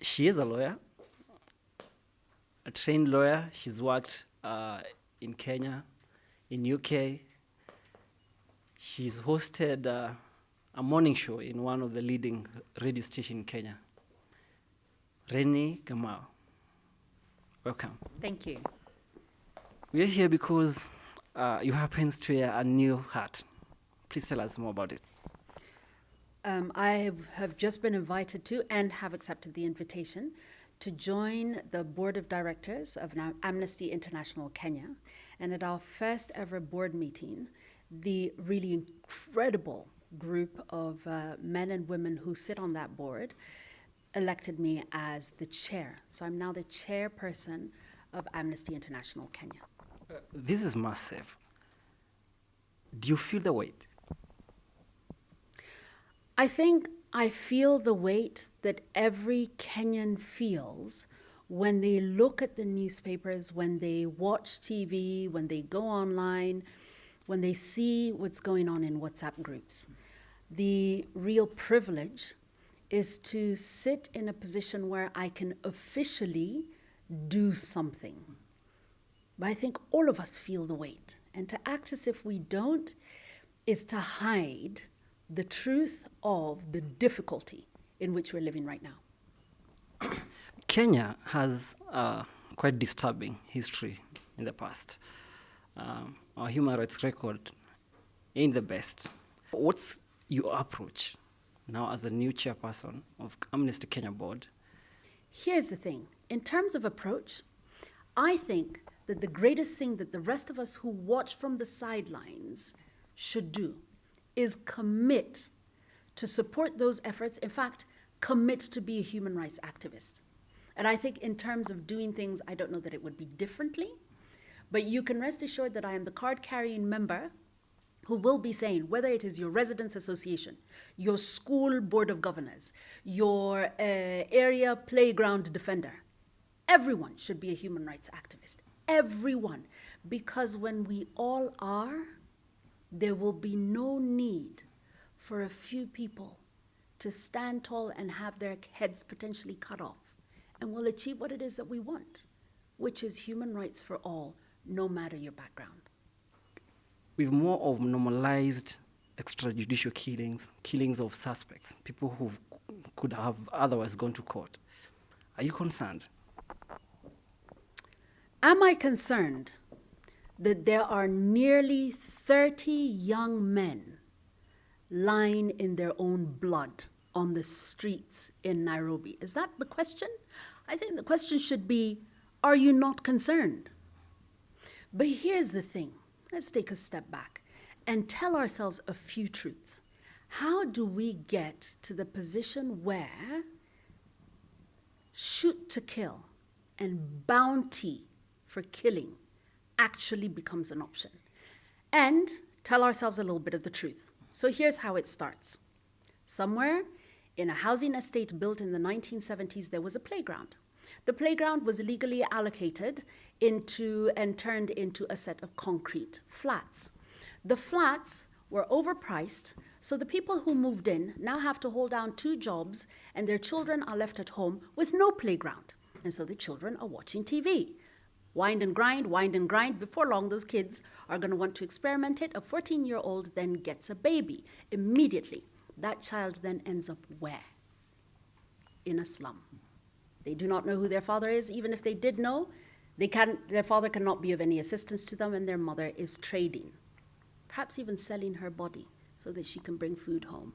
She is a lawyer, a trained lawyer. She's worked in Kenya, in UK. She's hosted a morning show in one of the leading radio stations in Kenya. Reni Gamao, welcome. Thank you. We're here because you happen to wear a new hat. Please tell us more about it. I have just been invited to and have accepted the invitation to join the board of directors of Amnesty International Kenya. And at our first ever board meeting, the really incredible group of men and women who sit on that board elected me as the chair. So I'm now the chairperson of Amnesty International Kenya. This is massive. Do you feel the weight? I think I feel the weight that every Kenyan feels when they look at the newspapers, when they watch TV, when they go online, when they see what's going on in WhatsApp groups. The real privilege is to sit in a position where I can officially do something. But I think all of us feel the weight. And to act as if we don't is to hide the truth of the difficulty in which we're living right now. Kenya has quite disturbing history in the past. Our human rights record ain't the best. What's your approach now as the new chairperson of Amnesty Kenya Board? Here's the thing. In terms of approach, I think that the greatest thing that the rest of us who watch from the sidelines should do is commit to support those efforts. In fact, commit to be a human rights activist. And I think in terms of doing things, I don't know that it would be differently, but you can rest assured that I am the card-carrying member who will be saying, whether it is your residents association, your school board of governors, your area playground defender, everyone should be a human rights activist. Everyone. Because when we all are, there will be no need for a few people to stand tall and have their heads potentially cut off. And we'll achieve what it is that we want, which is human rights for all, no matter your background. We've more of normalized extrajudicial killings of suspects, people who could have otherwise gone to court. Are you concerned? Am I concerned that there are nearly 30 young men lying in their own blood on the streets in Nairobi? Is that the question? I think the question should be, are you not concerned? But here's the thing. Let's take a step back and tell ourselves a few truths. How do we get to the position where shoot to kill and bounty for killing actually becomes an option? And tell ourselves a little bit of the truth. So here's how it starts. Somewhere in a housing estate built in the 1970s, there was a playground. The playground was legally allocated into and turned into a set of concrete flats. The flats were overpriced, so the people who moved in now have to hold down 2 jobs, and their children are left at home with no playground. And so the children are watching TV. Wind and grind. Before long, those kids are going to want to experiment it. A 14-year-old then gets a baby. Immediately, that child then ends up where? In a slum. They do not know who their father is. Even if they did know, their father cannot be of any assistance to them, and their mother is trading, perhaps even selling her body so that she can bring food home.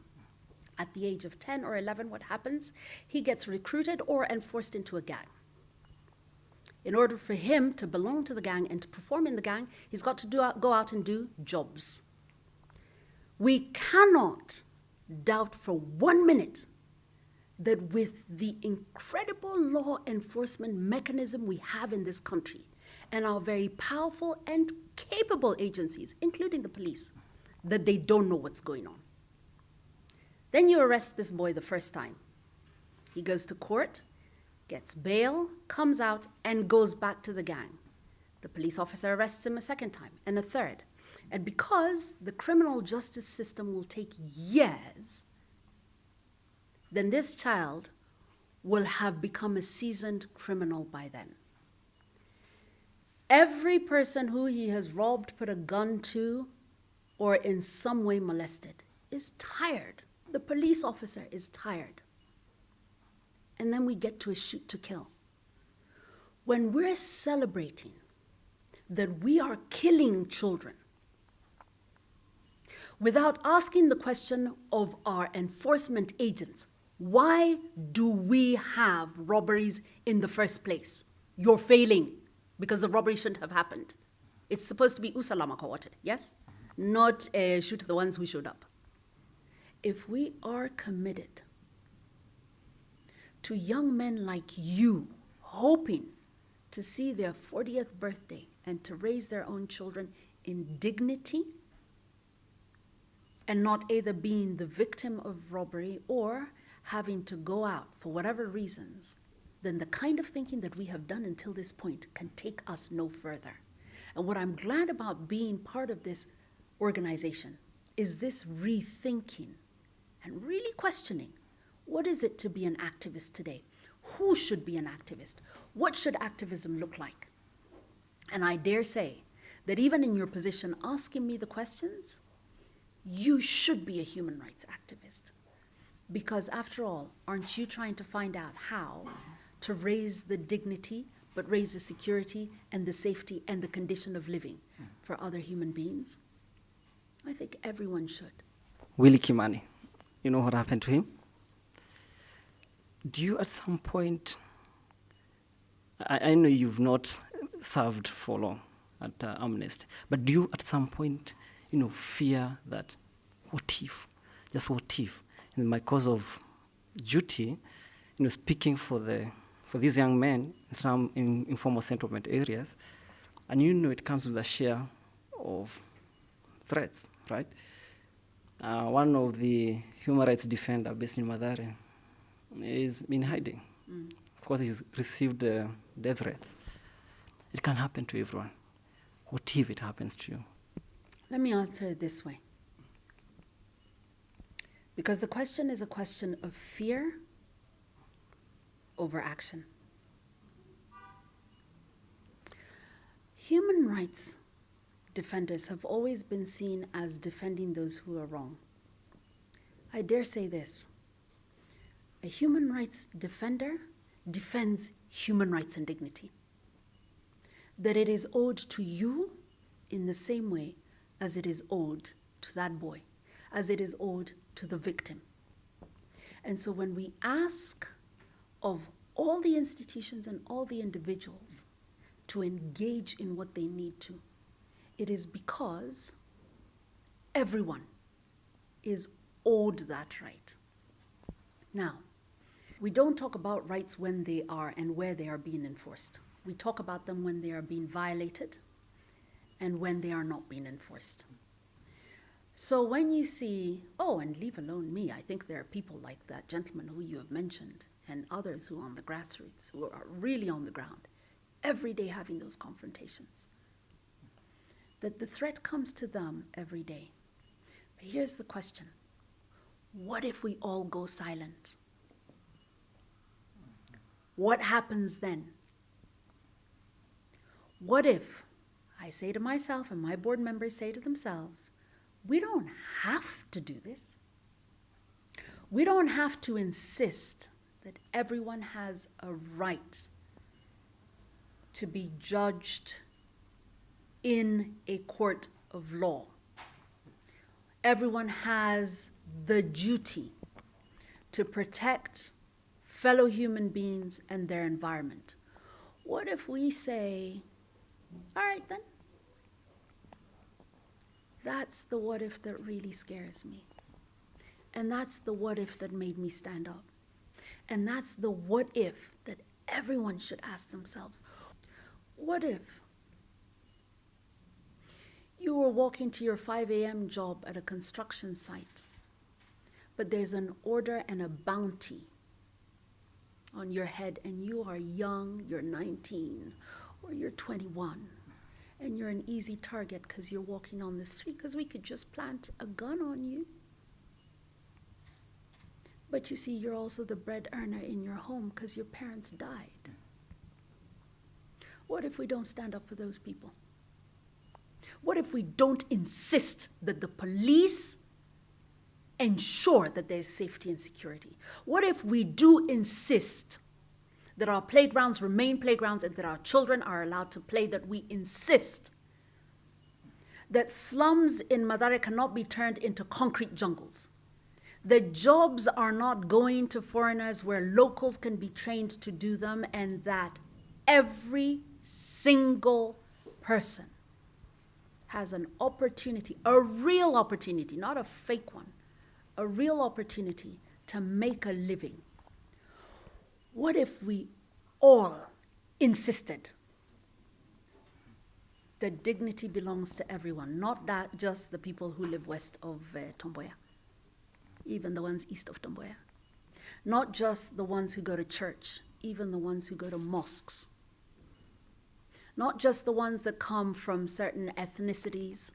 At the age of 10 or 11, what happens? He gets recruited or enforced into a gang. In order for him to belong to the gang and to perform in the gang, he's got to go out and do jobs. We cannot doubt for 1 minute that with the incredible law enforcement mechanism we have in this country and our very powerful and capable agencies, including the police, that they don't know what's going on. Then you arrest this boy the first time. He goes to court, gets bail, comes out, and goes back to the gang. The police officer arrests him a second time and a third. And because the criminal justice system will take years, then this child will have become a seasoned criminal by then. Every person who he has robbed, put a gun to, or in some way molested is tired. The police officer is tired. And then we get to a shoot to kill. When we're celebrating that we are killing children without asking the question of our enforcement agents, why do we have robberies in the first place? You're failing because the robbery shouldn't have happened. It's supposed to be usalama kawated, yes? Not shoot the ones who showed up. If we are committed to young men like you hoping to see their 40th birthday and to raise their own children in dignity and not either being the victim of robbery or having to go out for whatever reasons, then the kind of thinking that we have done until this point can take us no further. And what I'm glad about being part of this organization is this rethinking and really questioning, what is it to be an activist today? Who should be an activist? What should activism look like? And I dare say that even in your position asking me the questions, you should be a human rights activist. Because after all, aren't you trying to find out how to raise the dignity, but raise the security and the safety and the condition of living for other human beings? I think everyone should. Willie Kimani, you know what happened to him? Do you at some point, I know you've not served for long at Amnesty, but do you at some point, fear that, what if, just what if, in my cause of duty, speaking for these young men in informal settlement areas, and it comes with a share of threats, right? One of the human rights defender based in Mathare is in hiding. Of course, he's received death threats. It can happen to everyone. What if it happens to you? Let me answer it this way. Because the question is a question of fear over action. Human rights defenders have always been seen as defending those who are wrong. I dare say this. A human rights defender defends human rights and dignity. That it is owed to you in the same way as it is owed to that boy, as it is owed to the victim. And so when we ask of all the institutions and all the individuals to engage in what they need to, it is because everyone is owed that right. Now, we don't talk about rights when they are and where they are being enforced. We talk about them when they are being violated and when they are not being enforced. So when you see, and leave alone me, I think there are people like that gentleman who you have mentioned and others who are on the grassroots, who are really on the ground, every day having those confrontations. That the threat comes to them every day. But here's the question. What if we all go silent? What happens then? What if I say to myself and my board members say to themselves, we don't have to do this. We don't have to insist that everyone has a right to be judged in a court of law. Everyone has the duty to protect fellow human beings and their environment. What if we say, all right then, that's the what if that really scares me. And that's the what if that made me stand up. And that's the what if that everyone should ask themselves. What if you were walking to your 5 a.m. job at a construction site, but there's an order and a bounty on your head, and you are young, you're 19, or you're 21, and you're an easy target because you're walking on the street, because we could just plant a gun on you. But you see, you're also the bread earner in your home because your parents died. What if we don't stand up for those people? What if we don't insist that the police ensure that there's safety and security? What if we do insist that our playgrounds remain playgrounds and that our children are allowed to play, that we insist that slums in Mathare cannot be turned into concrete jungles? The jobs are not going to foreigners where locals can be trained to do them, and that every single person has an opportunity, a real opportunity, not a fake one, a real opportunity to make a living. What if we all insisted that dignity belongs to everyone, not that just the people who live west of Tomboya, even the ones east of Tomboya, not just the ones who go to church, even the ones who go to mosques, not just the ones that come from certain ethnicities,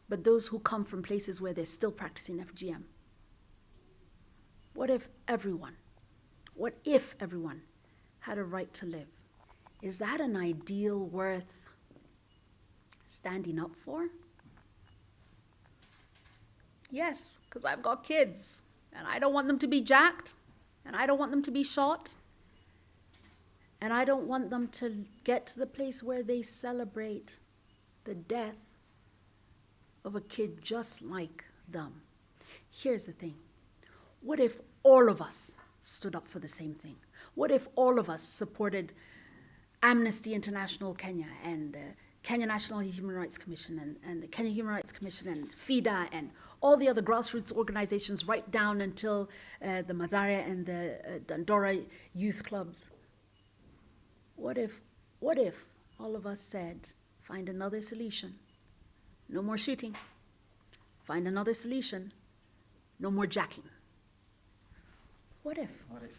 but those who come from places where they're still practicing FGM. What if everyone had a right to live? Is that an ideal worth standing up for? Yes, because I've got kids, and I don't want them to be jacked, and I don't want them to be shot, and I don't want them to get to the place where they celebrate the death of a kid just like them. Here's the thing. What if all of us stood up for the same thing? What if all of us supported Amnesty International Kenya and the Kenya National Human Rights Commission and the Kenya Human Rights Commission and FIDA and all the other grassroots organizations right down until the Mathare and the Dandora youth clubs? What if all of us said, find another solution, no more shooting, find another solution, no more jacking? What if? What if?